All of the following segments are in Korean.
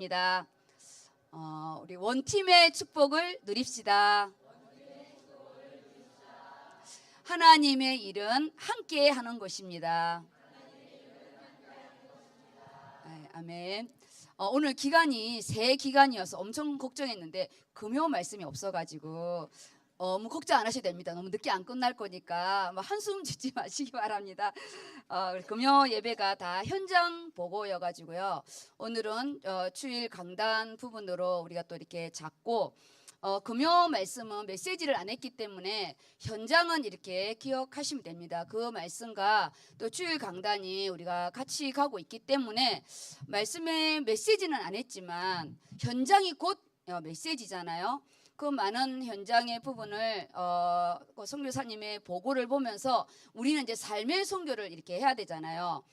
입니다. 우리 원팀의 축복을 누립시다. 하나님의 일은 함께 하는 것입니다. 아멘. 오늘 기간이 새 기간이어서 엄청 걱정했는데 금요 말씀이 없어가지고 너무 걱정 안 하셔도 됩니다. 너무 늦게 안 끝날 거니까 한숨 짓지 마시기 바랍니다. 금요 예배가 다 현장 보고여가지고요. 오늘은 주일 강단 부분으로 우리가 또 이렇게 잡고 금요 말씀은 메시지를 안 했기 때문에 현장은 이렇게 기억하시면 됩니다. 그 말씀과 또 주일 강단이 우리가 같이 가고 있기 때문에 말씀의 메시지는 안 했지만 현장이 곧 메시지잖아요. 그 많은 현장의 부분을 선교사님의 보고를 보면서 우리는 이제 삶의 선교를 이렇게 해야 되잖아요.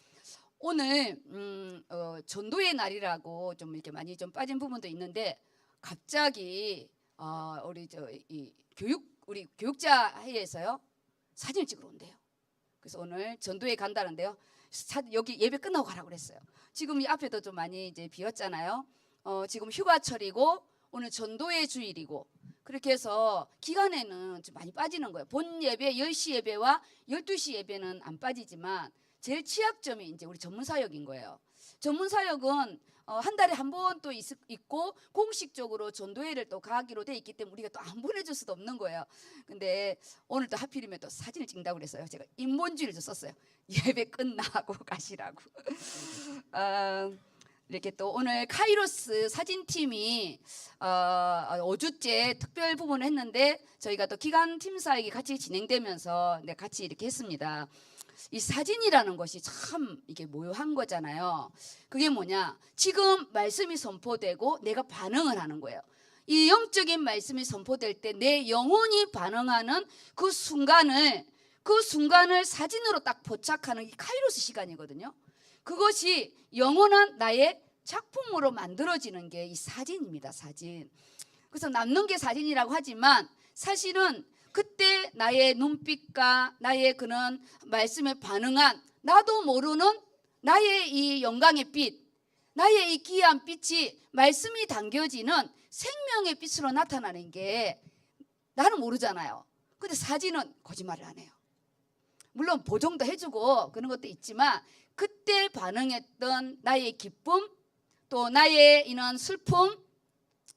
오늘 전도의 날이라고 좀 이렇게 많이 좀 빠진 부분도 있는데 갑자기 우리 교육자 회의에서요 사진을 찍으러 온대요. 그래서 오늘 전도회 간다는데요. 여기 예배 끝나고 가라고 그랬어요. 지금 이 앞에도 좀 많이 이제 비었잖아요. 지금 휴가철이고 오늘 전도회 주일이고 그렇게 해서 기간에는 좀 많이 빠지는 거예요. 본 예배 10시 예배와 12시 예배는 안 빠지지만 제일 취약점이 이제 우리 전문사역인 거예요. 전문사역은 한 달에 한 번 또 있고 공식적으로 전도회를 또 가기로 돼 있기 때문에 우리가 또 안 보내줄 수도 없는 거예요. 근데 오늘 또 하필이면 또 사진을 찍는다고 그랬어요. 제가 인본주의를 좀 썼어요. 예배 끝나고 가시라고. 이렇게 또 오늘 카이로스 사진팀이 5주째 특별 부분을 했는데 저희가 또 기간 팀 사역이 같이 진행되면서 같이 이렇게 했습니다. 이 사진이라는 것이 참 이게 모요한 거잖아요. 그게 뭐냐? 지금 말씀이 선포되고 내가 반응을 하는 거예요. 이 영적인 말씀이 선포될 때 내 영혼이 반응하는 그 순간을 사진으로 딱 포착하는 이 카이로스 시간이거든요. 그것이 영원한 나의 작품으로 만들어지는 게 이 사진입니다. 사진. 그래서 남는 게 사진이라고 하지만 사실은 그때 나의 눈빛과 나의 그런 말씀에 반응한 나도 모르는 나의 이 영광의 빛, 나의 이 귀한 빛이 말씀이 담겨지는 생명의 빛으로 나타나는 게 나는 모르잖아요. 근데 사진은 거짓말을 안 해요. 물론 보정도 해주고 그런 것도 있지만 그때 반응했던 나의 기쁨 또 나의 이런 슬픔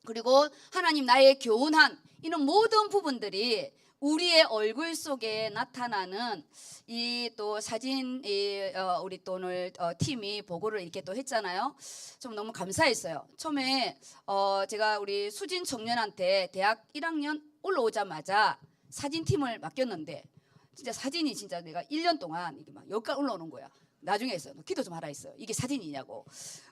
그리고 하나님 나의 교훈한 이런 모든 부분들이 우리의 얼굴 속에 나타나는 이 또 사진 우리 또 오늘 팀이 보고를 이렇게 또 했잖아요. 좀 너무 감사했어요. 처음에 제가 우리 수진 청년한테 대학 1학년 올라오자마자 사진팀을 맡겼는데 진짜 사진이 진짜 내가 1년 동안 이게 막 여기까지 올라오는 거야. 나중에 했어요. 기도 좀 하라 했어요. 이게 사진이냐고.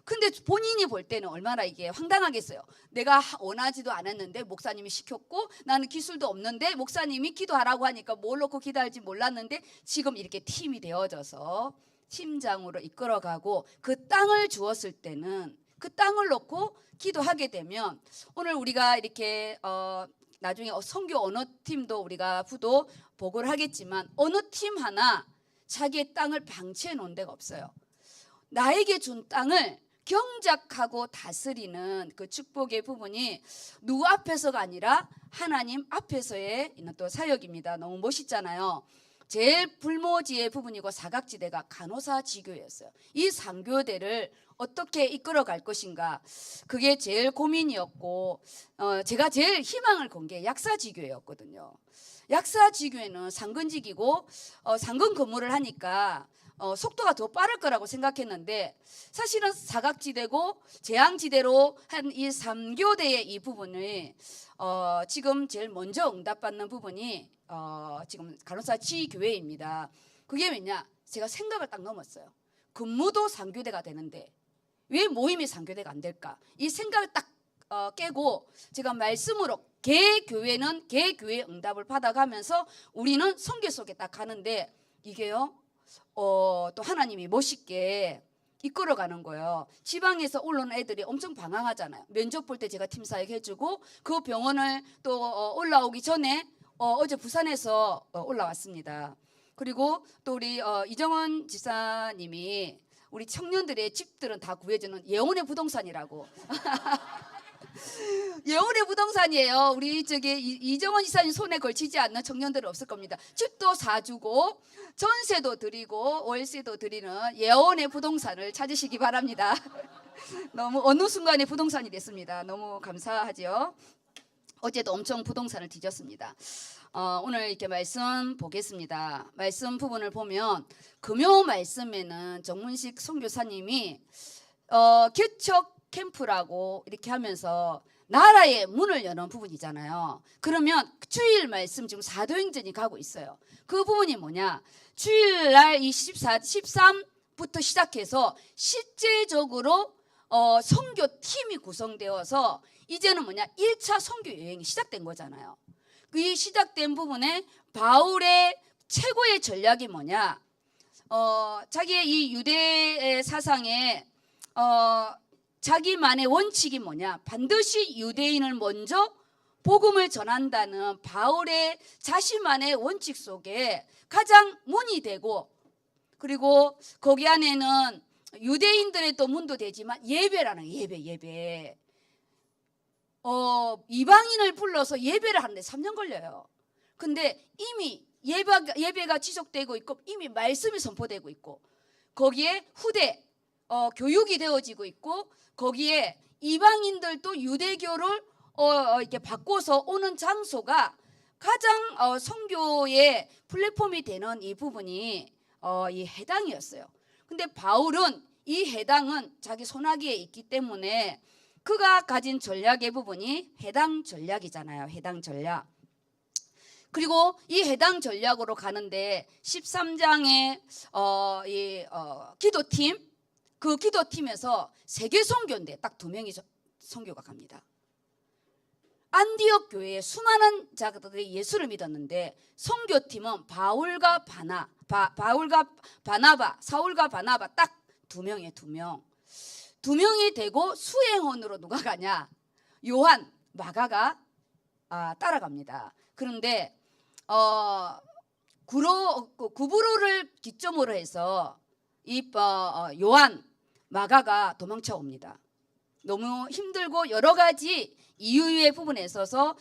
근데 본인이 볼 때는 얼마나 이게 황당하겠어요. 내가 원하지도 않았는데 목사님이 시켰고 나는 기술도 없는데 목사님이 기도하라고 하니까 뭘 놓고 기도할지 몰랐는데 지금 이렇게 팀이 되어져서 팀장으로 이끌어가고 그 땅을 주었을 때는 그 땅을 놓고 기도하게 되면 오늘 우리가 이렇게 나중에 선교 어느 팀도 우리가 부도 보고를 하겠지만 어느 팀 하나 자기의 땅을 방치해 놓은 데가 없어요. 나에게 준 땅을 경작하고 다스리는 그 축복의 부분이 누구 앞에서가 아니라 하나님 앞에서의 있는 또 사역입니다. 너무 멋있잖아요. 제일 불모지의 부분이고 사각지대가 간호사지교였어요. 이 상교대를 어떻게 이끌어갈 것인가 그게 제일 고민이었고 제가 제일 희망을 건 게 약사지교였거든요. 약사지교에는 상근직이고 상근 근무를 하니까 속도가 더 빠를 거라고 생각했는데 사실은 사각지대고 재앙지대로 한 이 3교대의 이 부분을 지금 제일 먼저 응답받는 부분이 지금 간호사 지교회입니다. 그게 왜냐? 제가 생각을 딱 넘었어요. 근무도 3교대가 되는데 왜 모임이 3교대가 안 될까? 이 생각을 딱 깨고 제가 말씀으로 개교회는 개교회 응답을 받아가면서 우리는 선교 속에 딱 가는데 이게요 또 하나님이 멋있게 이끌어가는 거예요. 지방에서 올라오는 애들이 엄청 방황하잖아요. 면접 볼 때 제가 팀 사역 해주고 그 병원을 또 올라오기 전에 어제 부산에서 올라왔습니다. 그리고 또 우리 이정원 지사님이 우리 청년들의 집들은 다 구해주는 예언의 부동산이라고. 예언의 부동산이에요. 우리 저기 이정원 이사님 손에 걸치지 않는 청년들은 없을 겁니다. 집도 사주고 전세도 드리고 월세도 드리는 예언의 부동산을 찾으시기 바랍니다. 너무 어느 순간에 부동산이 됐습니다. 너무 감사하죠. 어제도 엄청 부동산을 뒤졌습니다. 오늘 이렇게 말씀 보겠습니다. 말씀 부분을 보면 금요 말씀에는 정문식 선교사님이 개척 캠프라고 이렇게 하면서 나라의 문을 여는 부분이잖아요. 그러면 주일 말씀 지금 사도행전이 가고 있어요. 그 부분이 뭐냐? 주일날 이 13부터 시작해서 실제적으로 선교팀이 구성되어서 이제는 뭐냐? 1차 선교 여행이 시작된 거잖아요. 이 시작된 부분에 바울의 최고의 전략이 뭐냐? 자기의 이 유대 사상에 자기만의 원칙이 뭐냐? 반드시 유대인을 먼저 복음을 전한다는 바울의 자신만의 원칙 속에 가장 문이 되고, 그리고 거기 안에는 유대인들의 또 문도 되지만 예배라는 예배. 이방인을 불러서 예배를 하는데 3년 걸려요. 근데 이미 예배가 지속되고 있고 이미 말씀이 선포되고 있고 거기에 후대 교육이 되어지고 있고 거기에 이방인들도 유대교를 이렇게 바꿔서 오는 장소가 가장 선교의 플랫폼이 되는 이 부분이 이 해당이었어요. 근데 바울은 이 해당은 자기 손아귀에 있기 때문에 그가 가진 전략의 부분이 해당 전략이잖아요. 해당 전략. 그리고 이 해당 전략으로 가는데 13장의 기도팀, 그 기도팀에서 세계 선교인데 딱 2명이 선교가 갑니다. 안디옥 교회에 수많은 자들이 예수를 믿었는데 선교팀은 바울과 바나바, 사울과 바나바 딱 2명이에요. 2명. 2명이 되고 수행원으로 누가 가냐? 요한, 마가가 따라갑니다. 그런데 구브로를 기점으로 해서 이 요한, 마가가 도망쳐 옵니다. 너무 힘들고 여러 가지 이유의 부분에 있어서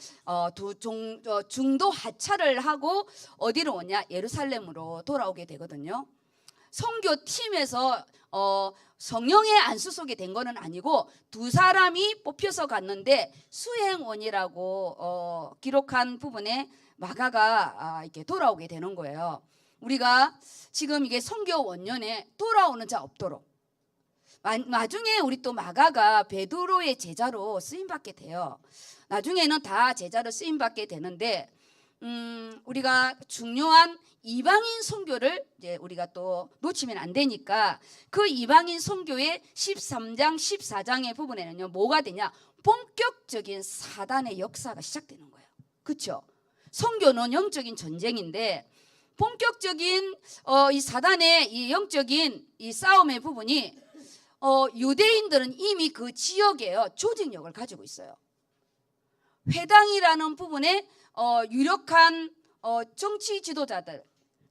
중도 하차를 하고 어디로 오냐? 예루살렘으로 돌아오게 되거든요. 선교팀에서 성령의 안수 속에 된 거는 아니고 2사람이 뽑혀서 갔는데 수행원이라고 기록한 부분에 마가가 이렇게 돌아오게 되는 거예요. 우리가 지금 이게 선교 원년에 돌아오는 자 없도록 나중에 우리 또 마가가 베드로의 제자로 쓰임받게 돼요. 나중에는 다 제자로 쓰임받게 되는데 우리가 중요한 이방인 선교를 이제 우리가 또 놓치면 안 되니까 그 이방인 선교의 13장, 14장의 부분에는요 뭐가 되냐? 본격적인 사단의 역사가 시작되는 거예요. 그렇죠? 선교는 영적인 전쟁인데 본격적인 이 사단의 이 영적인 이 싸움의 부분이 유대인들은 이미 그 지역에요 조직력을 가지고 있어요. 회당이라는 부분에 유력한 정치 지도자들,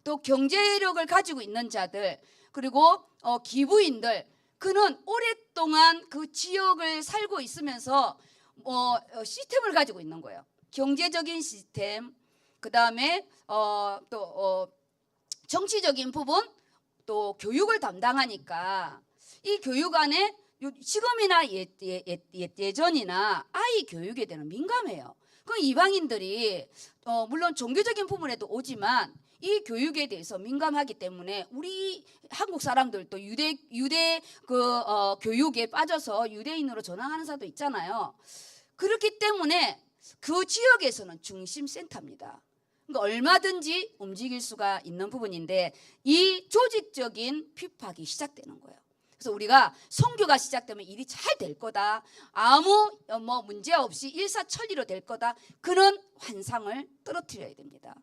또 경제력을 가지고 있는 자들, 그리고 기부인들, 그는 오랫동안 그 지역을 살고 있으면서 시스템을 가지고 있는 거예요. 경제적인 시스템, 그 다음에 또 정치적인 부분, 또 교육을 담당하니까 이 교육 안에 지금이나 예전이나 아이 교육에 대한 민감해요. 그 이방인들이 물론 종교적인 부분에도 오지만 이 교육에 대해서 민감하기 때문에 우리 한국 사람들도 유대 교육에 빠져서 유대인으로 전향하는 사람도 있잖아요. 그렇기 때문에 그 지역에서는 중심 센터입니다. 그러니까 얼마든지 움직일 수가 있는 부분인데 이 조직적인 핍박이 시작되는 거예요. 그래서 우리가 선교가 시작되면 일이 잘 될 거다, 아무 문제 없이 일사천리로 될 거다, 그런 환상을 떨어뜨려야 됩니다.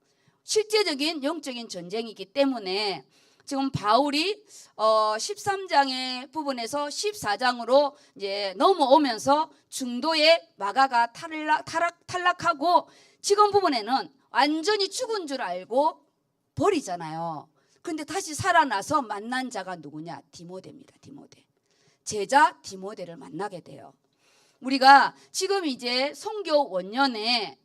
실제적인 영적인 전쟁이기 때문에 지금 바울이 13장의 부분에서 14장으로 이제 넘어오면서 중도에 마가가 탈락하고 지금 부분에는 완전히 죽은 줄 알고 버리잖아요. 그런데 다시 살아나서 만난 자가 누구냐? 디모데입니다. 디모데. 제자 디모데를 만나게 돼요. 우리가 지금 이제 선교 원년에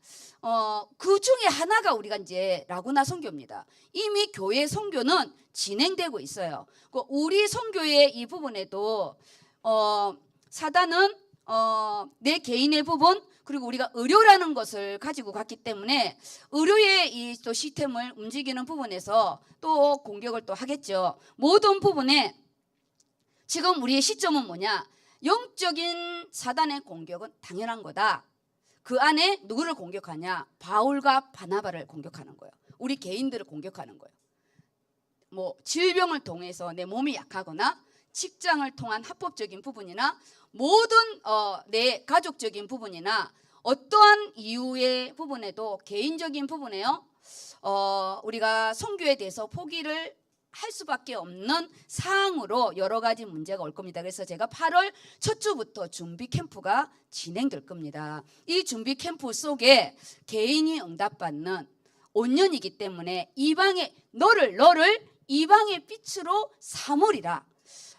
그 중에 하나가 우리가 이제 라구나 선교입니다. 이미 교회 선교는 진행되고 있어요. 우리 선교의 이 부분에도 사단은 내 개인의 부분, 그리고 우리가 의료라는 것을 가지고 갔기 때문에 의료의 이 또 시스템을 움직이는 부분에서 또 공격을 또 하겠죠. 모든 부분에 지금 우리의 시점은 뭐냐? 영적인 사단의 공격은 당연한 거다. 그 안에 누구를 공격하냐? 바울과 바나바를 공격하는 거예요. 우리 개인들을 공격하는 거예요. 뭐 질병을 통해서 내 몸이 약하거나 직장을 통한 합법적인 부분이나 모든 내 가족적인 부분이나 어떠한 이유의 부분에도 개인적인 부분에요. 우리가 선교에 대해서 포기를 할 수밖에 없는 사항으로 여러 가지 문제가 올 겁니다. 그래서 제가 8월 첫 주부터 준비 캠프가 진행될 겁니다. 이 준비 캠프 속에 개인이 응답받는 온년이기 때문에 이방의 너를 이방의 빛으로 삼으리라.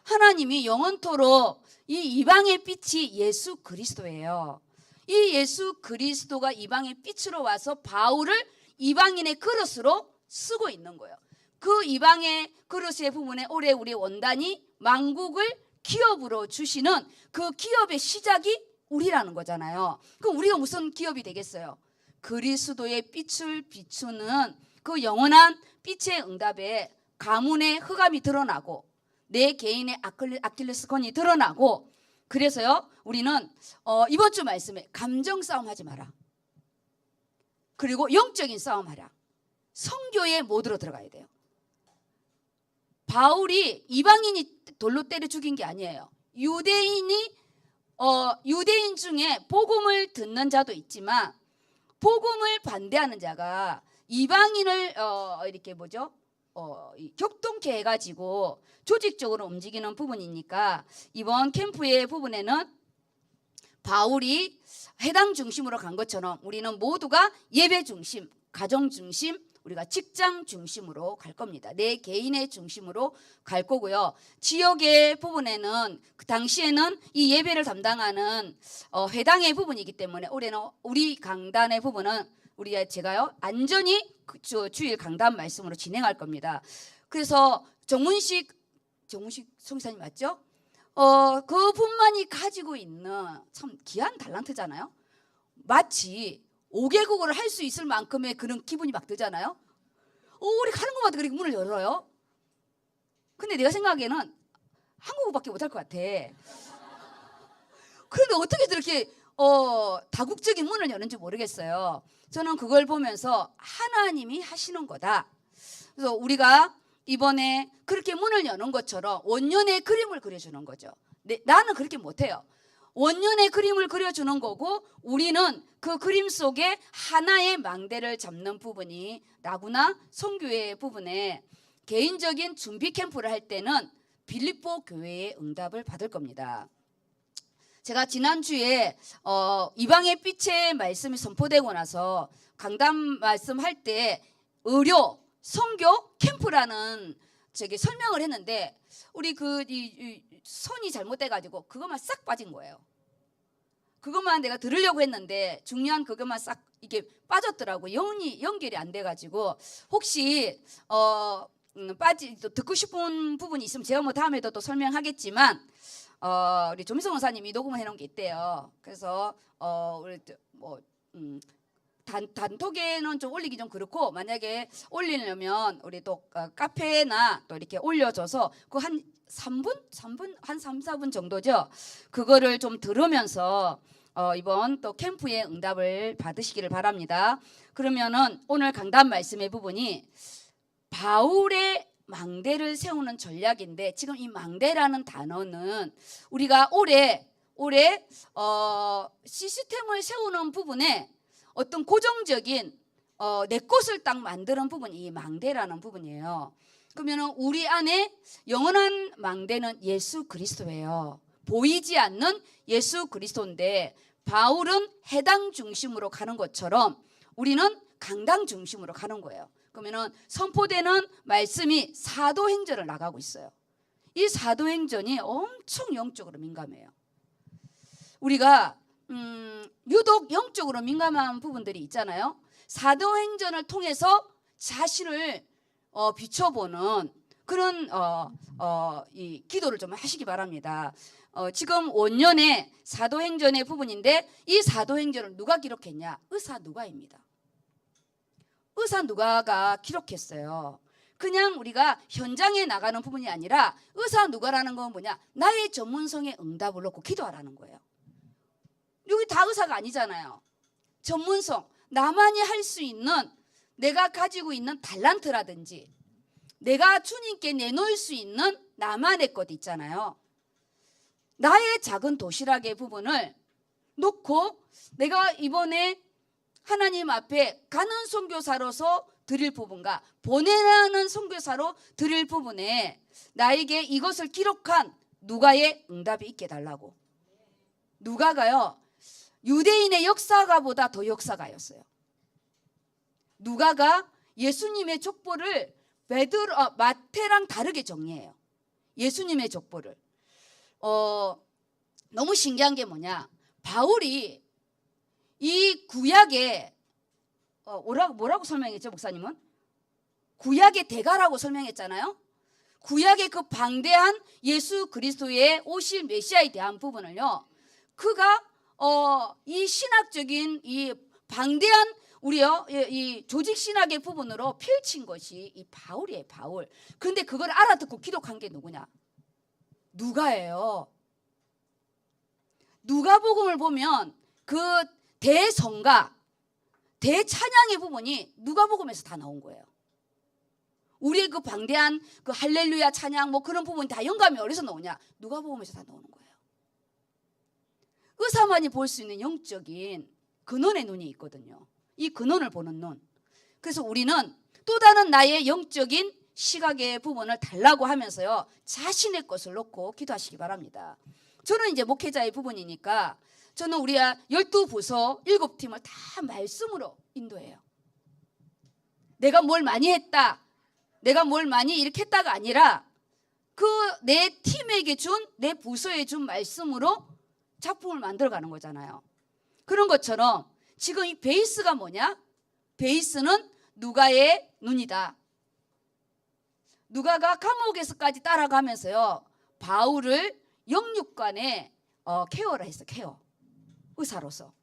하나님이 영원토록 이 이방의 빛이 예수 그리스도예요. 이 예수 그리스도가 이방의 빛으로 와서 바울을 이방인의 그릇으로 쓰고 있는 거예요. 그 이방의 그릇의 부분에 올해 우리 원단이 만국을 기업으로 주시는 그 기업의 시작이 우리라는 거잖아요. 그럼 우리가 무슨 기업이 되겠어요? 그리스도의 빛을 비추는 그 영원한 빛의 응답에 가문의 흑암이 드러나고 내 개인의 아킬레스건이 드러나고, 그래서요 우리는 이번 주 말씀에 감정 싸움 하지 마라. 그리고 영적인 싸움 하라. 선교의 모드로 들어가야 돼요. 바울이 이방인이 돌로 때려 죽인 게 아니에요. 유대인 중에 복음을 듣는 자도 있지만 복음을 반대하는 자가 이방인을 이렇게 격동케 해가지고 조직적으로 움직이는 부분이니까 이번 캠프의 부분에는 바울이 해당 중심으로 간 것처럼 우리는 모두가 예배 중심, 가정 중심, 우리가 직장 중심으로 갈 겁니다. 내 개인의 중심으로 갈 거고요. 지역의 부분에는 그 당시에는 이 예배를 담당하는 회당의 부분이기 때문에 올해는 우리 강단의 부분은 제가요 안전히 주일 강단 말씀으로 진행할 겁니다. 그래서 정문식 성사님 맞죠? 그분만이 가지고 있는 참 귀한 달란트잖아요. 마치 5개국어를 할 수 있을 만큼의 그런 기분이 막 들잖아요. 우리 가는 것마다 그렇게 문을 열어요. 근데 내가 생각에는 한국어밖에 못할 것 같아. 그런데 어떻게 저렇게 다국적인 문을 여는지 모르겠어요. 저는 그걸 보면서 하나님이 하시는 거다. 그래서 우리가 이번에 그렇게 문을 여는 것처럼 원년의 그림을 그려주는 거죠. 나는 그렇게 못해요. 원년의 그림을 그려주는 거고 우리는 그 그림 속에 하나의 망대를 잡는 부분이 라구나 선교회 부분에 개인적인 준비 캠프를 할 때는 빌립보 교회의 응답을 받을 겁니다. 제가 지난주에 이방의 빛의 말씀이 선포되고 나서 강단 말씀할 때 의료 선교 캠프라는 설명을 했는데 우리 이 선이 잘못돼가지고 그것만 싹 빠진 거예요. 그것만 내가 들으려고 했는데 중요한 그것만 싹 이게 빠졌더라고. 연결이 안 돼가지고 혹시 듣고 싶은 부분이 있으면 제가 뭐 다음에도 또 설명하겠지만 우리 조미성 원사님이 녹음을 해놓은 게 있대요. 그래서 우리 단톡에는 좀 올리기 좀 그렇고 만약에 올리려면 우리 또 카페나 또 이렇게 올려줘서 그 한 3분 한 3, 4분 정도죠. 그거를 좀 들으면서 이번 또 캠프의 응답을 받으시기를 바랍니다. 그러면은 오늘 강단 말씀의 부분이 바울의 망대를 세우는 전략인데 지금 이 망대라는 단어는 우리가 올해 시스템을 세우는 부분에 어떤 고정적인 내 것을 딱 만드는 부분이 이 망대라는 부분이에요. 그러면 우리 안에 영원한 망대는 예수 그리스도예요. 보이지 않는 예수 그리스도인데 바울은 해당 중심으로 가는 것처럼 우리는 강당 중심으로 가는 거예요. 그러면은 선포되는 말씀이 사도행전을 나가고 있어요. 이 사도행전이 엄청 영적으로 민감해요. 우리가 유독 영적으로 민감한 부분들이 있잖아요. 사도행전을 통해서 자신을 비춰보는 그런 이 기도를 좀 하시기 바랍니다. 지금 원년의 사도행전의 부분인데 이 사도행전을 누가 기록했냐? 의사 누가입니다. 의사 누가가 기록했어요. 그냥 우리가 현장에 나가는 부분이 아니라 의사 누가라는 건 뭐냐? 나의 전문성에 응답을 놓고 기도하라는 거예요. 여기 다 의사가 아니잖아요. 전문성, 나만이 할 수 있는 내가 가지고 있는 달란트라든지 내가 주님께 내놓을 수 있는 나만의 것 있잖아요. 나의 작은 도시락의 부분을 놓고 내가 이번에 하나님 앞에 가는 선교사로서 드릴 부분과 보내라는 선교사로 드릴 부분에 나에게 이것을 기록한 누가의 응답이 있게 달라고. 누가가요, 유대인의 역사가보다 더 역사가였어요. 누가가 예수님의 족보를 마태랑 다르게 정리해요. 예수님의 족보를. 너무 신기한 게 뭐냐? 바울이 이 구약에 뭐라고 설명했죠, 목사님은? 구약의 대가라고 설명했잖아요. 구약의 그 방대한 예수 그리스도의 오실 메시아에 대한 부분을요, 그가 이 신학적인 이 방대한 우리요 이 조직 신학의 부분으로 펼친 것이 이 바울이에요, 바울. 그런데 그걸 알아듣고 기록한 게 누구냐? 누가예요. 누가복음을 보면 그 대성가, 대찬양의 부분이 누가복음에서 다 나온 거예요. 우리의 그 방대한 그 할렐루야 찬양 뭐 그런 부분이 다 영감이 어디서 나오냐? 누가복음에서 다 나오는 거예요. 의사만이 볼 수 있는 영적인 근원의 눈이 있거든요. 이 근원을 보는 눈. 그래서 우리는 또 다른 나의 영적인 시각의 부분을 달라고 하면서요, 자신의 것을 놓고 기도하시기 바랍니다. 저는 이제 목회자의 부분이니까 저는 우리 12부서 7팀을 다 말씀으로 인도해요. 내가 뭘 많이 했다, 내가 뭘 많이 이렇게 했다가 아니라 그 내 팀에게 준, 내 부서에 준 말씀으로 작품을 만들어가는 거잖아요. 그런 것처럼 지금 이 베이스가 뭐냐? 베이스는 누가의 눈이다. 누가가 감옥에서까지 따라가면서요, 바울을 영육간에 케어를 했어. 케어. 의사로서.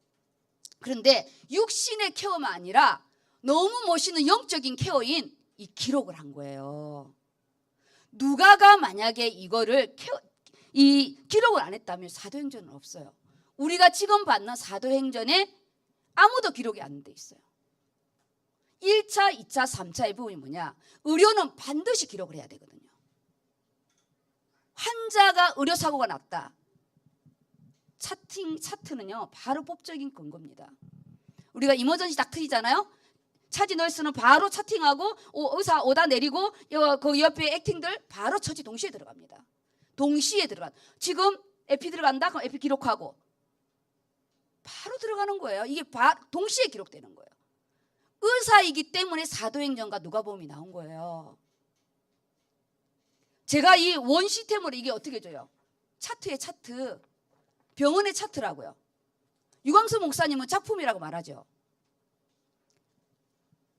그런데 육신의 케어만 아니라 너무 멋있는 영적인 케어인 이 기록을 한 거예요. 누가가 만약에 이거를 이 기록을 안 했다면 사도행전은 없어요. 우리가 지금 받는 사도행전에 아무도 기록이 안 돼 있어요. 1차, 2차, 3차의 부분이 뭐냐? 의료는 반드시 기록을 해야 되거든요. 환자가 의료사고가 났다. 차트는요, 바로 법적인 근거입니다. 우리가 이머전시 딱 트이잖아요. 차지 널스는 바로 차팅하고 의사 오다 내리고 그 옆에 액팅들 바로 처치 동시에 들어갑니다. 동시에 들어간. 지금 에피 들어간다? 그럼 에피 기록하고 바로 들어가는 거예요. 이게 동시에 기록되는 거예요. 의사이기 때문에 사도행전과 누가복음이 나온 거예요. 제가 이 원 시스템으로 이게 어떻게 줘요? 차트에 차트, 병원의 차트라고요. 유광수 목사님은 작품이라고 말하죠.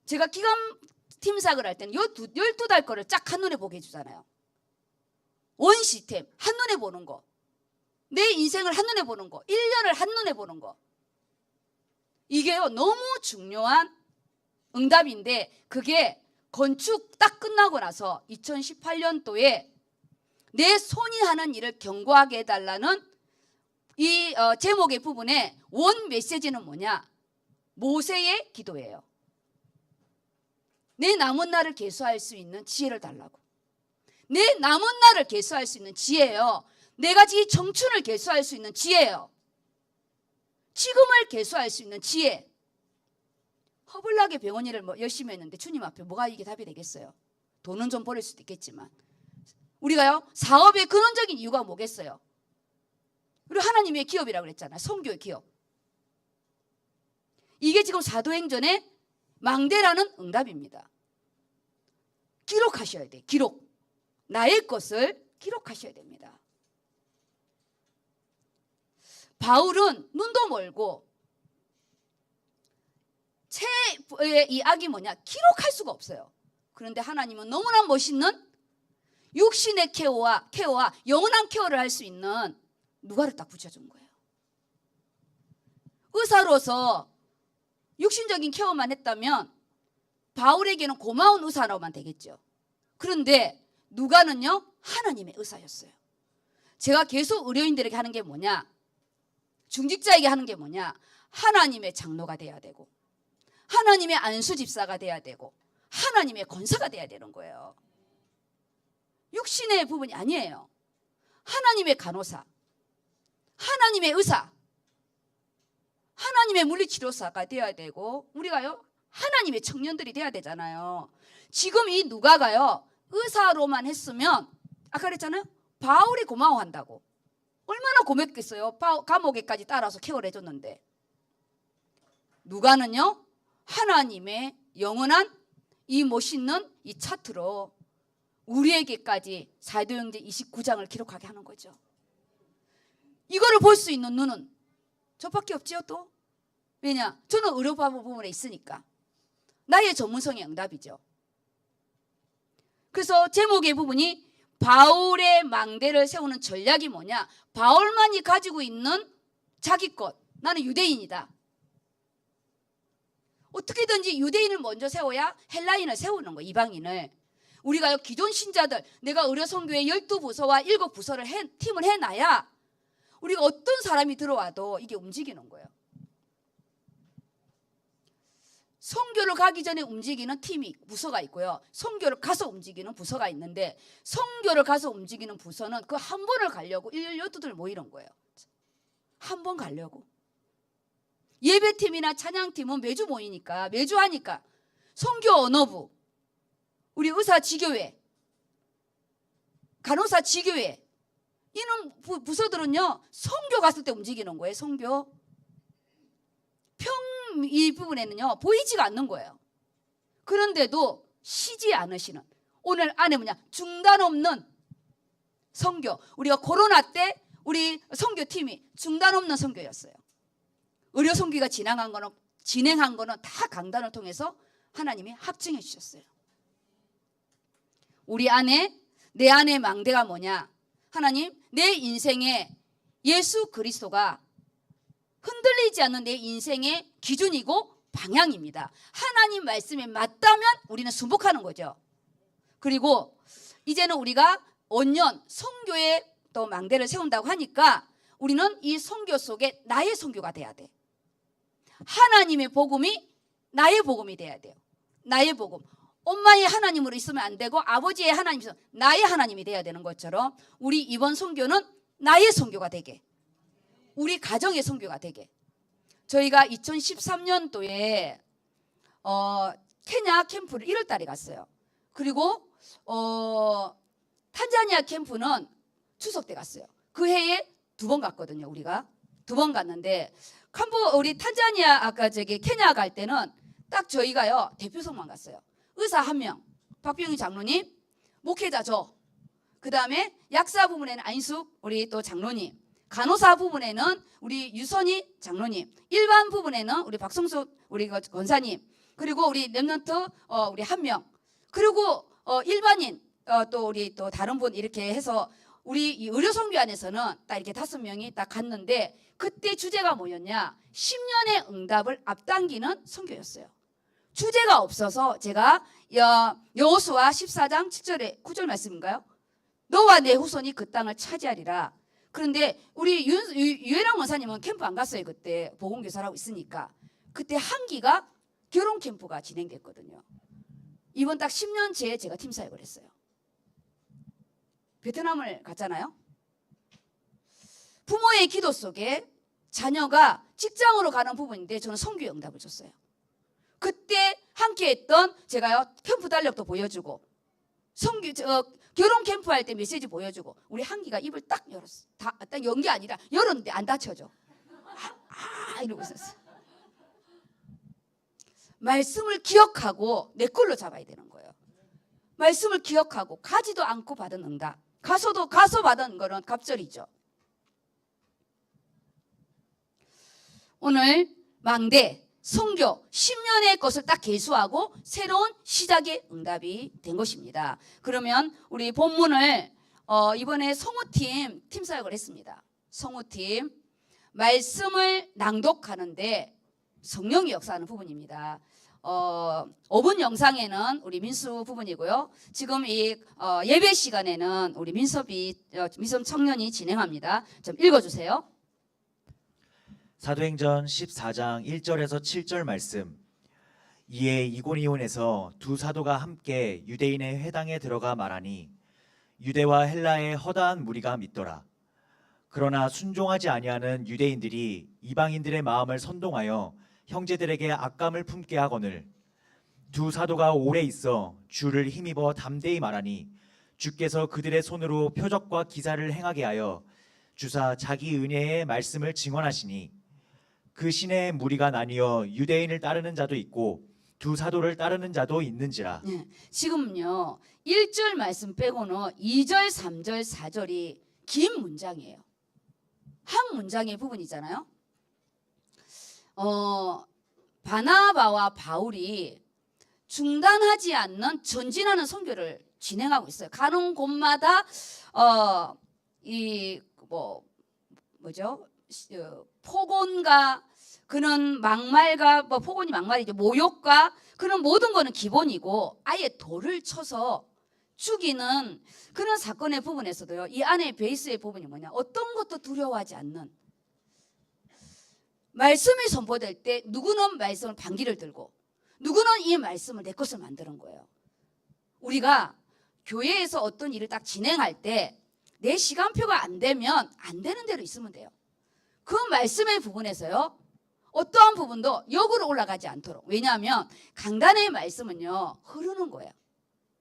제가 기감 팀삭을 할 때는 12달 거를 쫙 한눈에 보게 해주잖아요. 원 시스템, 한눈에 보는 거. 내 인생을 한눈에 보는 거. 1년을 한눈에 보는 거. 이게요, 너무 중요한 응답인데 그게 건축 딱 끝나고 나서 2018년도에 내 손이 하는 일을 견고하게 해달라는 이 제목의 부분에 원 메시지는 뭐냐? 모세의 기도예요. 내 남은 날을 계수할 수 있는 지혜를 달라고. 내 남은 날을 계수할 수 있는 지혜예요. 내가 이 청춘을 계수할 수 있는 지혜예요. 지금을 계수할 수 있는 지혜. 허블나게 병원 일을 열심히 했는데 주님 앞에 뭐가 이게 답이 되겠어요? 돈은 좀 벌일 수도 있겠지만 우리가요, 사업의 근원적인 이유가 뭐겠어요? 우리 하나님의 기업이라고 그랬잖아요. 선교의 기업. 이게 지금 사도행전의 망대라는 응답입니다. 기록하셔야 돼. 기록. 나의 것을 기록하셔야 됩니다. 바울은 눈도 멀고 최의 이 악이 뭐냐? 기록할 수가 없어요. 그런데 하나님은 너무나 멋있는 육신의 케어와 영원한 케어를 할 수 있는 누가를 딱 붙여준 거예요. 의사로서 육신적인 케어만 했다면 바울에게는 고마운 의사로만 되겠죠. 그런데 누가는요, 하나님의 의사였어요. 제가 계속 의료인들에게 하는 게 뭐냐, 중직자에게 하는 게 뭐냐, 하나님의 장로가 돼야 되고 하나님의 안수집사가 돼야 되고 하나님의 권사가 돼야 되는 거예요. 육신의 부분이 아니에요. 하나님의 간호사, 하나님의 의사, 하나님의 물리치료사가 돼야 되고, 우리가요 하나님의 청년들이 돼야 되잖아요. 지금 이 누가가요 의사로만 했으면 아까 그랬잖아요, 바울이 고마워한다고. 얼마나 고맙겠어요. 감옥에까지 따라서 케어를 해줬는데. 누가는요 하나님의 영원한 이 멋있는 이 차트로 우리에게까지 사도행전 29장을 기록하게 하는 거죠. 이거를 볼 수 있는 눈은 저밖에 없지요. 또 왜냐, 저는 의료법 부분에 있으니까 나의 전문성의 응답이죠. 그래서 제목의 부분이 바울의 망대를 세우는 전략이 뭐냐, 바울만이 가지고 있는 자기 것, 나는 유대인이다. 어떻게든지 유대인을 먼저 세워야 헬라인을 세우는 거예요. 이방인을. 우리가요 기존 신자들, 내가 의료선교회 12부서와 7부서를 팀을 해놔야 우리가 어떤 사람이 들어와도 이게 움직이는 거예요. 선교를 가기 전에 움직이는 팀이, 부서가 있고요, 선교를 가서 움직이는 부서가 있는데, 선교를 가서 움직이는 부서는 그 한 번을 가려고 12들 모이는 거예요. 한 번 가려고. 예배팀이나 찬양팀은 매주 모이니까, 매주 하니까 선교 언어부, 우리 의사 지교회, 간호사 지교회, 이런 부서들은요 선교 갔을 때 움직이는 거예요. 선교. 이 부분에는요 보이지가 않는 거예요. 그런데도 쉬지 않으시는, 오늘 안에 뭐냐, 중단 없는 선교. 우리가 코로나 때 우리 선교팀이 중단 없는 선교였어요. 의료 선교가 진행한 거는 다 강단을 통해서 하나님이 확증해 주셨어요. 우리 안에, 내 안의 망대가 뭐냐, 하나님, 내 인생에 예수 그리스도가 흔들리지 않는 내 인생의 기준이고 방향입니다. 하나님 말씀에 맞다면 우리는 순복하는 거죠. 그리고 이제는 우리가 언년 선교에 또 망대를 세운다고 하니까 우리는 이 선교 속에 나의 선교가 돼야 돼. 하나님의 복음이 나의 복음이 돼야 돼요. 나의 복음. 엄마의 하나님으로 있으면 안 되고 아버지의 하나님이 있으면 나의 하나님이 돼야 되는 것처럼, 우리 이번 선교는 나의 선교가 되게, 우리 가정의 선교가 되게. 저희가 2013년도에 케냐 캠프를 1월 달에 갔어요. 그리고 탄자니아 캠프는 추석 때 갔어요. 그 해에 2번 갔거든요. 우리가 2번 갔는데, 우리 탄자니아 케냐 갈 때는 딱 저희가요 대표석만 갔어요. 의사 1명, 박병희 장로님, 목회자 저, 그 다음에 약사 부분에는 안숙 우리 또 장로님, 간호사 부분에는 우리 유선희 장로님, 일반 부분에는 우리 박성수 우리 권사님, 그리고 우리 랩런트 우리 1명, 그리고 일반인 또 우리 또 다른 분, 이렇게 해서 우리 이 의료 선교 안에서는 딱 이렇게 5명이 딱 갔는데, 그때 주제가 뭐였냐, 10년의 응답을 앞당기는 선교였어요. 주제가 없어서 제가 여호수아 14장 7절에 9절 말씀인가요? 너와 내 후손이 그 땅을 차지하리라. 그런데 우리 유혜랑 원사님은 캠프 안 갔어요. 그때 보건교사라고 있으니까. 그때 한기가 결혼 캠프가 진행됐거든요. 이번 딱 10년째에 제가 팀 사역을 했어요. 베트남을 갔잖아요. 부모의 기도 속에 자녀가 직장으로 가는 부분인데 저는 선교의 응답을 줬어요. 그때 함께 했던 제가요 캠프 달력도 보여주고, 결혼 캠프 할 때 메시지 보여주고, 우리 한기가 입을 딱 열었어. 딱 연 게 아니라 열었는데 안 닫혀져. 이러고 있었어. 말씀을 기억하고 내 걸로 잡아야 되는 거예요. 말씀을 기억하고 가지도 않고 받은 응답. 가서 받은 거는 갑절이죠. 오늘 망대 선교 10년의 것을 딱 계수하고 새로운 시작의 응답이 된 것입니다. 그러면 우리 본문을 이번에 성우팀 팀사역을 했습니다. 성우팀 말씀을 낭독하는데 성령이 역사하는 부분입니다. 5분 영상에는 우리 민수 부분이고요. 지금 이 예배 시간에는 우리 민섭 청년이 진행합니다. 좀 읽어주세요. 사도행전 14장 1절에서 7절 말씀. 이에 이고니온에서 두 사도가 함께 유대인의 회당에 들어가 말하니 유대와 헬라의 허다한 무리가 믿더라. 그러나 순종하지 아니하는 유대인들이 이방인들의 마음을 선동하여 형제들에게 악감을 품게 하거늘 두 사도가 오래 있어 주를 힘입어 담대히 말하니 주께서 그들의 손으로 표적과 기사를 행하게 하여 주사 자기 은혜의 말씀을 증언하시니 그 시내의 무리가 나뉘어 유대인을 따르는 자도 있고 두 사도를 따르는 자도 있는지라. 네, 지금요 1절 말씀 빼고는 2절, 3절, 4절이 긴 문장이에요. 한 문장의 부분이잖아요. 바나바와 바울이 중단하지 않는 전진하는 선교를 진행하고 있어요. 가는 곳마다 폭언과 그런 막말과 폭언이 막말이죠. 모욕과 그런 모든 거는 기본이고 아예 돌을 쳐서 죽이는 그런 사건의 부분에서도요. 이 안에 베이스의 부분이 뭐냐? 어떤 것도 두려워하지 않는 말씀이 선포될 때 누구는 말씀을 반기를 들고 누구는 이 말씀을 내 것을 만드는 거예요. 우리가 교회에서 어떤 일을 딱 진행할 때 내 시간표가 안 되면 안 되는 대로 있으면 돼요. 그 말씀의 부분에서요. 어떠한 부분도 역으로 올라가지 않도록. 왜냐하면 강단의 말씀은요. 흐르는 거예요.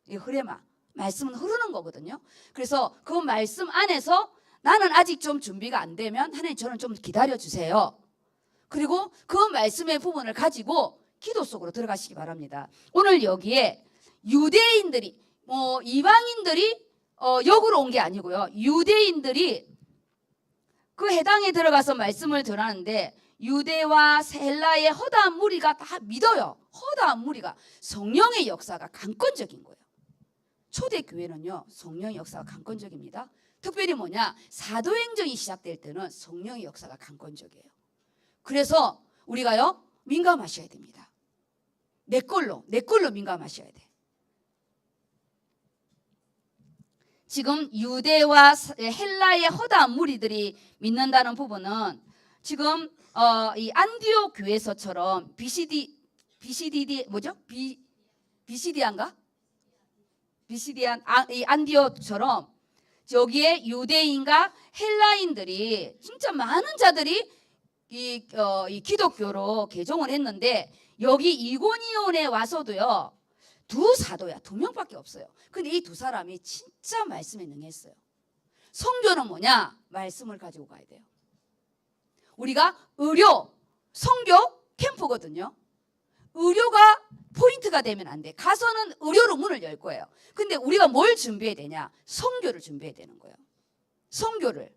이 흐레마. 말씀은 흐르는 거거든요. 그래서 그 말씀 안에서 나는 아직 좀 준비가 안 되면 하나님 저는 좀 기다려주세요. 그리고 그 말씀의 부분을 가지고 기도 속으로 들어가시기 바랍니다. 오늘 여기에 유대인들이 이방인들이 역으로 온 게 아니고요. 유대인들이 그 해당에 들어가서 말씀을 전하는데 유대와 헬라의 허다한 무리가 다 믿어요. 허다한 무리가 성령의 역사가 강권적인 거예요. 초대교회는요. 성령의 역사가 강권적입니다. 특별히 뭐냐? 사도행전이 시작될 때는 성령의 역사가 강권적이에요. 그래서 우리가요. 민감하셔야 됩니다. 내 걸로 민감하셔야 돼. 지금 유대와 헬라의 허다한 무리들이 믿는다는 부분은 지금 이 안디옥 교회에서처럼 비시디안 이 안디옥처럼 여기에 유대인과 헬라인들이 진짜 많은 자들이 이 기독교로 개종을 했는데 여기 이고니온에 와서도요. 두 사도야. 2명밖에 없어요. 근데 이 두 사람이 진짜 말씀에 능했어요. 선교는 뭐냐? 말씀을 가지고 가야 돼요. 우리가 의료, 선교 캠프거든요. 의료가 포인트가 되면 안 돼. 가서는 의료로 문을 열 거예요. 근데 우리가 뭘 준비해야 되냐? 선교를 준비해야 되는 거예요. 선교를.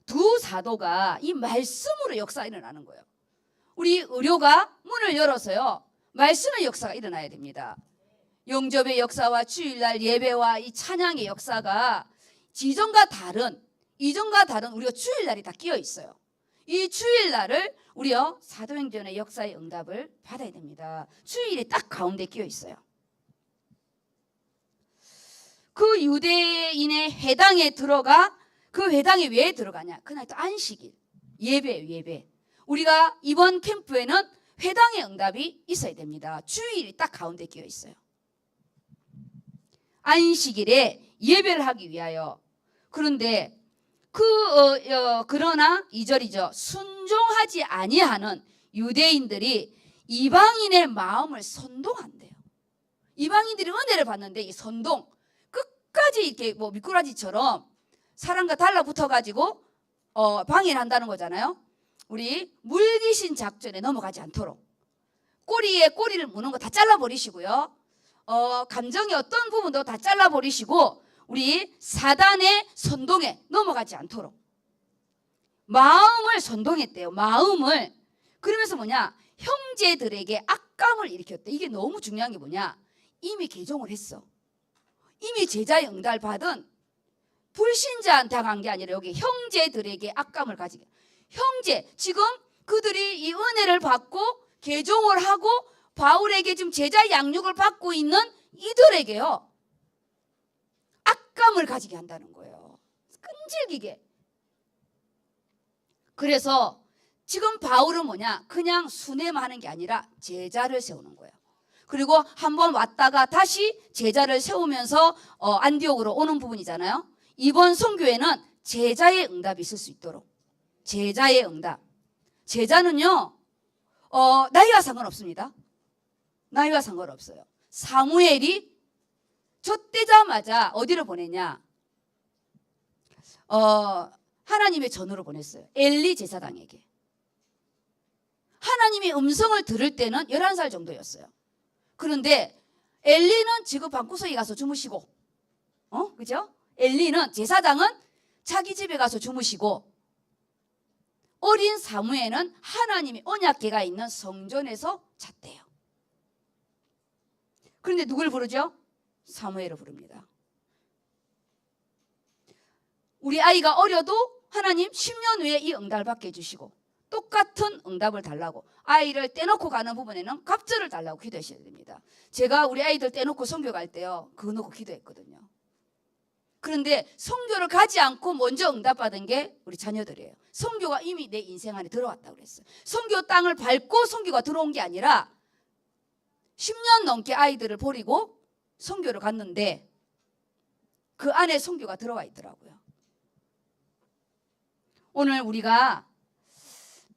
두 사도가 이 말씀으로 역사가 일어나는 거예요. 우리 의료가 문을 열어서요. 말씀의 역사가 일어나야 됩니다. 영접의 역사와 주일날 예배와 이 찬양의 역사가 이전과 다른 우리가 주일날이 다 끼어 있어요. 이 주일날을 우리요 사도행전의 역사의 응답을 받아야 됩니다. 주일이 딱 가운데 끼어 있어요. 그 유대인의 회당에 들어가 그 회당에 왜 들어가냐? 그날 또 안식일, 예배. 우리가 이번 캠프에는 회당의 응답이 있어야 됩니다. 주일이 딱 가운데 끼어 있어요. 안식일에 예배를 하기 위하여. 그런데 그러나 2절이죠. 순종하지 아니하는 유대인들이 이방인의 마음을 선동한대요. 이방인들이 은혜를 받는데 이 선동 끝까지 이렇게 미꾸라지처럼 사람과 달라붙어 가지고 방해를 한다는 거잖아요. 우리 물귀신 작전에 넘어가지 않도록 꼬리에 꼬리를 무는 거 다 잘라버리시고요. 감정의 어떤 부분도 다 잘라버리시고 우리 사단의 선동에 넘어가지 않도록 마음을 선동했대요. 마음을. 그러면서 뭐냐? 형제들에게 악감을 일으켰대. 이게 너무 중요한 게 뭐냐? 이미 개종을 했어. 이미 제자의 응답을 받은 불신자한테 당한 게 아니라 여기 형제들에게 악감을 가지게. 형제, 지금 그들이 이 은혜를 받고 개종을 하고 바울에게 지금 제자 양육을 받고 있는 이들에게요. 악감을 가지게 한다는 거예요. 끈질기게. 그래서 지금 바울은 뭐냐? 그냥 순회하는 게 아니라 제자를 세우는 거예요. 그리고 한번 왔다가 다시 제자를 세우면서 안디옥으로 오는 부분이잖아요. 이번 선교회는 제자의 응답이 있을 수 있도록. 제자의 응답. 제자는요. 나이와 상관없습니다. 나이와 상관없어요. 사무엘이 젖되자마자 어디를 보냈냐? 하나님의 전우를 보냈어요. 엘리 제사장에게. 하나님의 음성을 들을 때는 11살 정도였어요. 그런데 엘리는 지금 방구석에 가서 주무시고, 그죠? 엘리는 제사장은 자기 집에 가서 주무시고, 어린 사무엘은 하나님의 언약궤가 있는 성전에서 잤대요. 그런데 누굴 부르죠? 사무엘을 부릅니다. 우리 아이가 어려도 하나님 10년 후에 이 응답을 받게 해주시고 똑같은 응답을 달라고 아이를 떼놓고 가는 부분에는 갑절을 달라고 기도하셔야 됩니다. 제가 우리 아이들 떼놓고 선교 갈 때요. 그거 놓고 기도했거든요. 그런데 선교를 가지 않고 먼저 응답받은 게 우리 자녀들이에요. 선교가 이미 내 인생 안에 들어왔다고 그랬어요. 선교 땅을 밟고 선교가 들어온 게 아니라 10년 넘게 아이들을 버리고 선교를 갔는데 그 안에 선교가 들어와 있더라고요. 오늘 우리가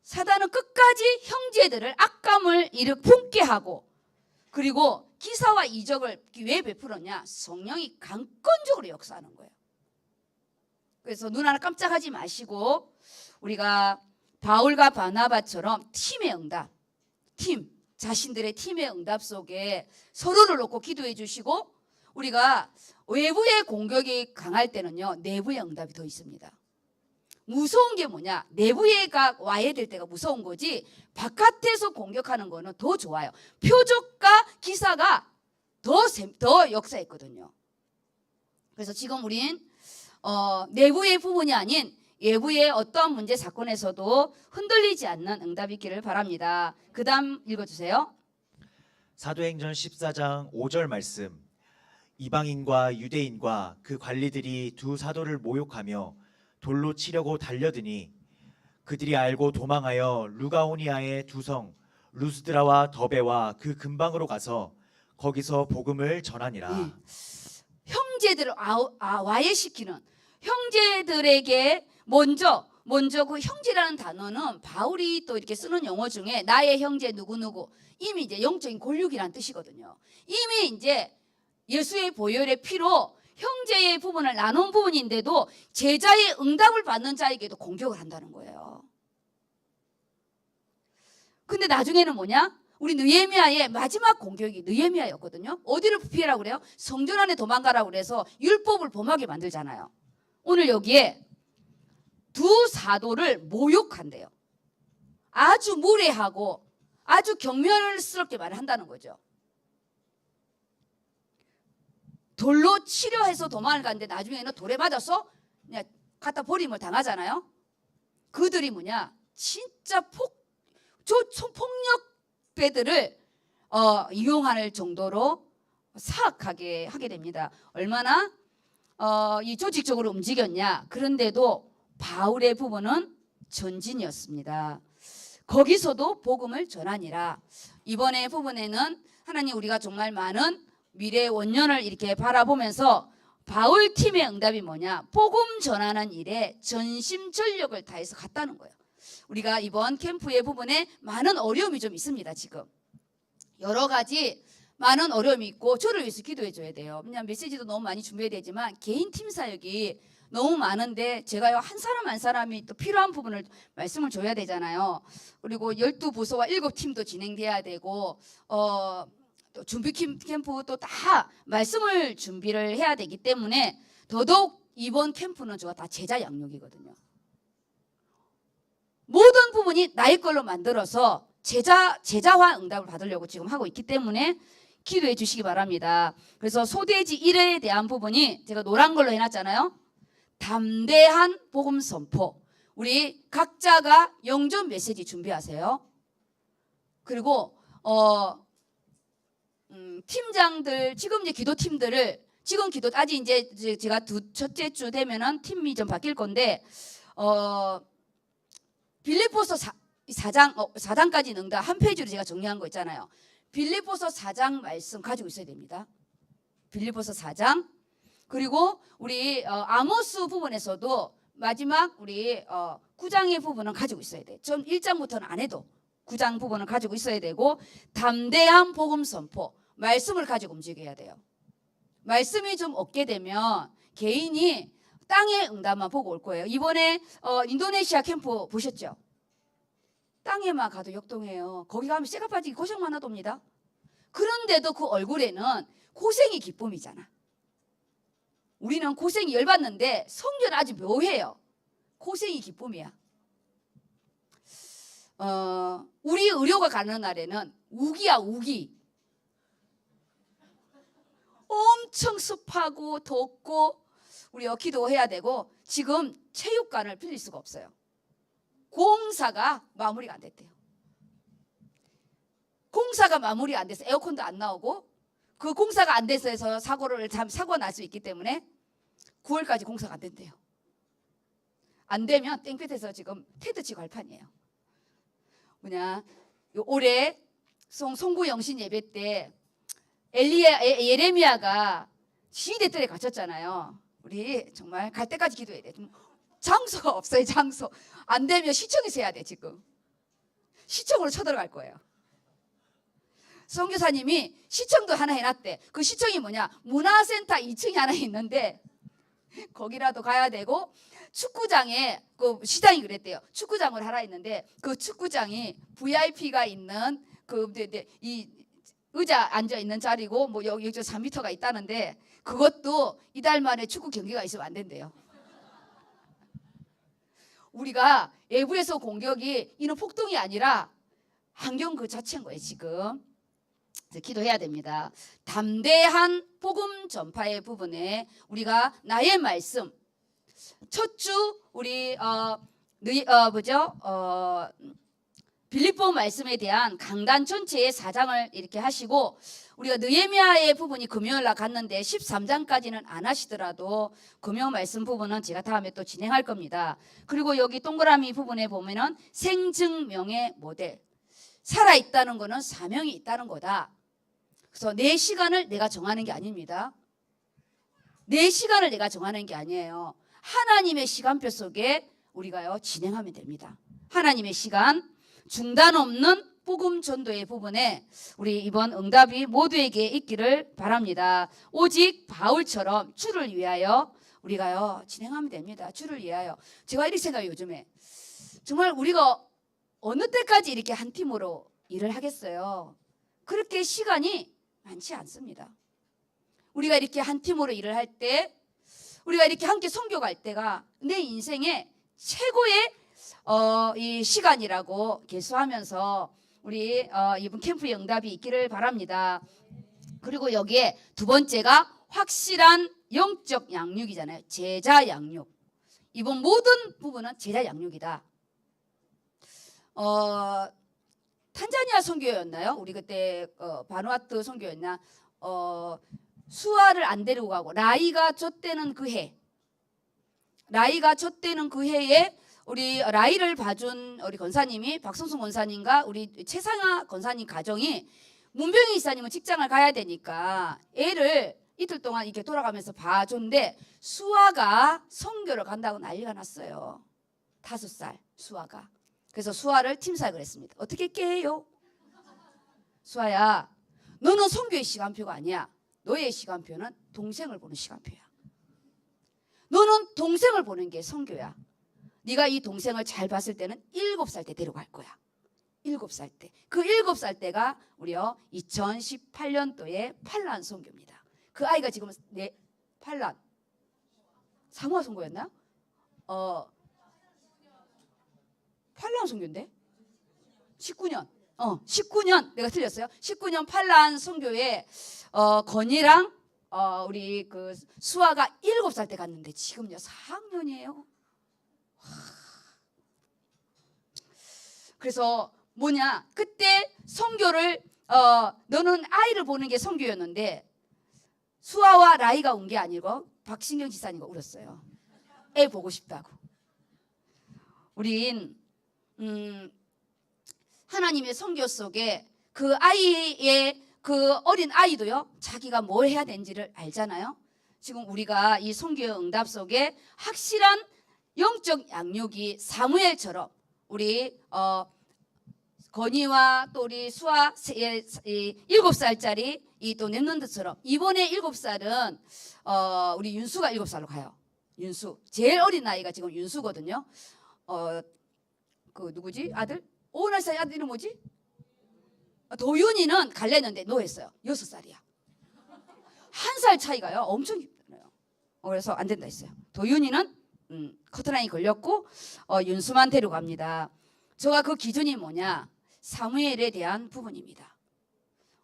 사단은 끝까지 형제들을 악감을 품게 하고 그리고 기사와 이적을 왜 베풀었냐? 성령이 강권적으로 역사하는 거예요. 그래서 눈 하나 깜짝하지 마시고 우리가 바울과 바나바처럼 팀의 응답, 자신들의 팀의 응답 속에 서로를 놓고 기도해 주시고 우리가 외부의 공격이 강할 때는요. 내부의 응답이 더 있습니다. 무서운 게 뭐냐? 내부에가 와야 될 때가 무서운 거지 바깥에서 공격하는 거는 더 좋아요. 표적과 기사가 더 역사했거든요. 그래서 지금 우린 내부의 부분이 아닌 외부의 어떠한 문제 사건에서도 흔들리지 않는 응답이 있기를 바랍니다. 그 다음 읽어주세요. 사도행전 14장 5절 말씀. 이방인과 유대인과 그 관리들이 두 사도를 모욕하며 돌로 치려고 달려드니 그들이 알고 도망하여 루가오니아의 두 성 루스드라와 더베와 그 근방으로 가서 거기서 복음을 전하니라. 형제들을 와해시키는 형제들에게 먼저 그 형제라는 단어는 바울이 또 이렇게 쓰는 용어 중에 나의 형제 누구누구 이미 이제 영적인 골육이라는 뜻이거든요. 이미 이제 예수의 보혈의 피로 형제의 부분을 나눈 부분인데도 제자의 응답을 받는 자에게도 공격을 한다는 거예요. 근데 나중에는 뭐냐? 우리 느헤미야의 마지막 공격이 느헤미야였거든요. 어디를 피해라고 그래요? 성전 안에 도망가라고 그래서 율법을 범하게 만들잖아요. 오늘 여기에 두 사도를 모욕한대요. 아주 무례하고 아주 경멸스럽게 말을 한다는 거죠. 돌로 치려해서 도망을 가는데 나중에는 돌에 맞아서 그냥 갖다 버림을 당하잖아요. 그들이 뭐냐? 진짜 폭력배들을 이용할 정도로 사악하게 하게 됩니다. 얼마나 이 조직적으로 움직였냐? 그런데도 바울의 부분은 전진이었습니다. 거기서도 복음을 전하니라. 이번에 부분에는 하나님 우리가 정말 많은 미래의 원년을 이렇게 바라보면서 바울 팀의 응답이 뭐냐? 복음 전하는 일에 전심전력을 다해서 갔다는 거예요. 우리가 이번 캠프의 부분에 많은 어려움이 좀 있습니다. 지금 여러 가지 많은 어려움이 있고 저를 위해서 기도해 줘야 돼요. 왜냐하면 메시지도 너무 많이 준비해야 되지만 개인 팀 사역이 너무 많은데 제가요 한 사람 한 사람이 또 필요한 부분을 말씀을 줘야 되잖아요. 그리고 12부서와 7팀도 진행돼야 되고 또 준비 캠프 또 다 말씀을 준비를 해야 되기 때문에 더더욱 이번 캠프는 저가 다 제자 양육이거든요. 모든 부분이 나의 걸로 만들어서 제자화 응답을 받으려고 지금 하고 있기 때문에 기도해 주시기 바랍니다. 그래서 소돼지 1회에 대한 부분이 제가 노란 걸로 해놨잖아요. 담대한 복음 선포. 우리 각자가 영전 메시지 준비하세요. 그리고 팀장들 지금 이제 기도팀들을 지금 기도 아직 이제 제가 첫째 주 되면은 팀이 좀 바뀔 건데 빌립보서 4장까지 응답 한 페이지로 제가 정리한 거 있잖아요. 빌립보서 4장 말씀 가지고 있어야 됩니다. 빌립보서 4장 그리고 우리 아모스 부분에서도 마지막 우리 9장의 부분은 가지고 있어야 돼. 전 1장부터는 안 해도 9장 부분은 가지고 있어야 되고 담대한 복음 선포 말씀을 가지고 움직여야 돼요. 말씀이 좀 없게 되면 개인이 땅의 응답만 보고 올 거예요. 이번에 인도네시아 캠프 보셨죠? 땅에만 가도 역동해요. 거기 가면 쇠가 빠지기 고생만 하답니다. 그런데도 그 얼굴에는 고생이 기쁨이잖아. 우리는 고생이 열받는데 성경은 아주 묘해요. 고생이 기쁨이야. 우리 의료가 가는 날에는 우기야 우기. 엄청 습하고 덥고 우리 기도해야 되고 지금 체육관을 빌릴 수가 없어요. 공사가 마무리가 안 됐대요. 공사가 마무리가 안 돼서 에어컨도 안 나오고 그 공사가 안 돼서 해서 사고가 날 수 있기 때문에 9월까지 공사가 안 된대요. 안 되면 땡볕에서 지금 테드 치고 할 판이에요. 올해 송구 영신 예배 때 예레미야가 시대들에 갇혔잖아요. 우리 정말 갈 때까지 기도해야 돼. 장소가 없어요. 장소. 안 되면 시청에서 해야 돼. 지금 시청으로 쳐들어갈 거예요. 선교사님이 시청도 하나 해놨대. 그 시청이 뭐냐? 문화센터 2층이 하나 있는데 거기라도 가야 되고 축구장에 그 시장이 그랬대요. 축구장을 하라 했는데 그 축구장이 VIP가 있는 이 의자 앉아 있는 자리고 뭐 여기 3m가 있다는데 그것도 이달 만에 축구 경기가 있으면 안 된대요. 우리가 외부에서 공격이 이는 폭동이 아니라 환경 그 자체인 거예요. 지금 기도해야 됩니다. 담대한 복음 전파의 부분에 우리가 나의 말씀 첫 주 우리 빌립보 말씀에 대한 강단 전체의 4장을 이렇게 하시고 우리가 느헤미야의 부분이 금요일 날 갔는데 13장까지는 안 하시더라도 금요 말씀 부분은 제가 다음에 또 진행할 겁니다. 그리고 여기 동그라미 부분에 보면은 생증명의 모델 살아있다는 거는 사명이 있다는 거다. 그래서 내 시간을 내가 정하는 게 아닙니다. 내 시간을 내가 정하는 게 아니에요. 하나님의 시간표 속에 우리가요 진행하면 됩니다. 하나님의 시간 중단 없는 복음 전도의 부분에 우리 이번 응답이 모두에게 있기를 바랍니다. 오직 바울처럼 주를 위하여 우리가요 진행하면 됩니다. 주를 위하여. 제가 이렇게 생각해요. 요즘에 정말 우리가 어느 때까지 이렇게 한 팀으로 일을 하겠어요. 그렇게 시간이 많지 않습니다. 우리가 이렇게 한 팀으로 일을 할 때 우리가 이렇게 함께 선교갈 때가 내 인생의 최고의 이 시간이라고 계수하면서 우리 이번 캠프의 응답이 있기를 바랍니다. 그리고 여기에 두 번째가 확실한 영적 양육이잖아요. 제자 양육. 이번 모든 부분은 제자 양육이다. 탄자니아 선교였나요? 우리 그때 바누아투 선교였나? 수아를 안 데리고 가고 라이가 젖대는 그 해. 라이가 젖대는 그 해에 우리 라이를 봐준 우리 권사님이 박성순 권사님과 우리 최상아 권사님 가정이 문병희 이사님은 직장을 가야 되니까 애를 이틀 동안 이렇게 돌아가면서 봐줬는데 수아가 선교를 간다고 난리가 났어요. 5살 수아가. 그래서 수아를 팀사역을 했습니다. 어떻게 깨요? 수아야, 너는 선교의 시간표가 아니야. 너의 시간표는 동생을 보는 시간표야. 너는 동생을 보는 게 선교야. 네가 이 동생을 잘 봤을 때는 7살 때 데려갈 거야. 7살 때. 그 7살 때가 우리요 2018년도에 팔란 선교입니다. 그 아이가 지금 팔란 사모아 선교였나? 팔란 선교인데? 19년. 19년 내가 틀렸어요. 19년 팔란 선교에 건이랑 우리 그 수아가 7살 때 갔는데 지금요 4학년이에요. 그래서 뭐냐? 그때 선교를 너는 아이를 보는 게 선교였는데 수아와 라이가 온 게 아니고 박신경 지사님가 울었어요. 애 보고 싶다고. 우린 하나님의 선교 속에 그 아이의 그 어린 아이도요 자기가 뭘 해야 되는지를 알잖아요. 지금 우리가 이 선교의 응답 속에 확실한 영적 양육이 사무엘처럼 우리 건이와 또 우리 수아 7살짜리 이 또 랩런트처럼 이번에 7살은 우리 윤수가 7살로 가요. 윤수 제일 어린 나이가 지금 윤수거든요. 그 누구지 아들? 5살 아들 이름 뭐지? 도윤이는 갈래는데 노했어요. 6살이야. 1살 차이가요 엄청 힘들어요. 그래서 안 된다 했어요. 도윤이는 커트라인이 걸렸고 윤수만 데려갑니다. 저가 그 기준이 뭐냐? 사무엘에 대한 부분입니다.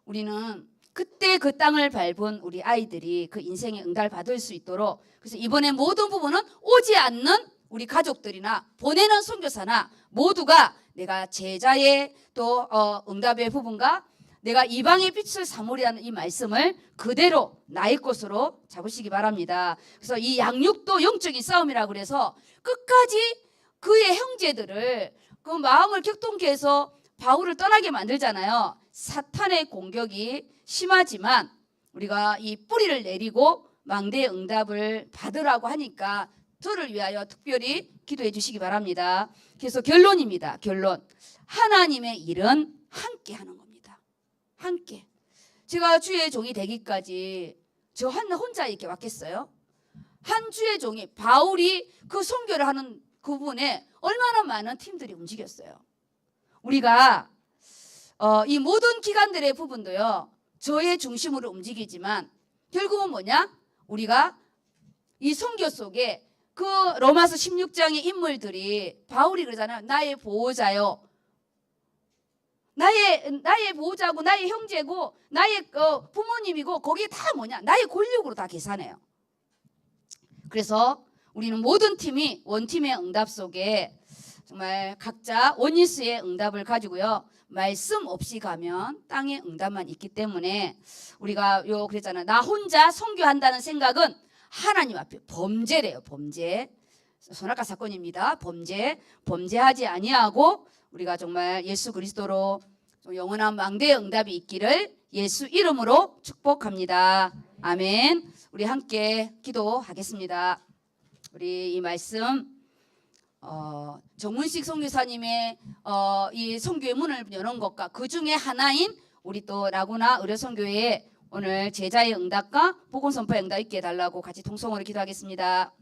우리는 그때 그 땅을 밟은 우리 아이들이 그 인생의 응답을 받을 수 있도록 그래서 이번에 모든 부분은 오지 않는 우리 가족들이나 보내는 선교사나 모두가 내가 제자의 또 응답의 부분과 내가 이방의 빛을 사모리라는 이 말씀을 그대로 나의 것으로 잡으시기 바랍니다. 그래서 이 양육도 영적인 싸움이라고 그래서 끝까지 그의 형제들을 그 마음을 격동케 해서 바울을 떠나게 만들잖아요. 사탄의 공격이 심하지만 우리가 이 뿌리를 내리고 망대의 응답을 받으라고 하니까 저를 위하여 특별히 기도해 주시기 바랍니다. 그래서 결론입니다. 결론. 하나님의 일은 함께 하는 겁니다. 함께. 제가 주의 종이 되기까지 저 혼자 이렇게 왔겠어요? 한 주의 종이 바울이 그 선교를 하는 그 부분에 얼마나 많은 팀들이 움직였어요. 우리가 이 모든 기관들의 부분도요. 저의 중심으로 움직이지만 결국은 뭐냐? 우리가 이 선교 속에 그 로마서 16장의 인물들이 바울이 그러잖아요. 나의 보호자요. 나의 보호자고 나의 형제고 나의 부모님이고 거기에 다 뭐냐? 나의 권력으로 다 계산해요. 그래서 우리는 모든 팀이 원팀의 응답 속에 정말 각자 원리스의 응답을 가지고요. 말씀 없이 가면 땅의 응답만 있기 때문에 우리가 그랬잖아요. 나 혼자 선교한다는 생각은 하나님 앞에 범죄래요. 범죄. 선악과 사건입니다. 범죄하지 아니하고 우리가 정말 예수 그리스도로 영원한 망대의 응답이 있기를 예수 이름으로 축복합니다. 아멘. 우리 함께 기도하겠습니다. 우리 이 말씀 정문식 선교사님의 이 선교의 문을 여는 것과 그 중에 하나인 우리 또 라구나 의료선교회 오늘 제자의 응답과 복음 선포의 응답 있게 해달라고 같이 통성으로 기도하겠습니다.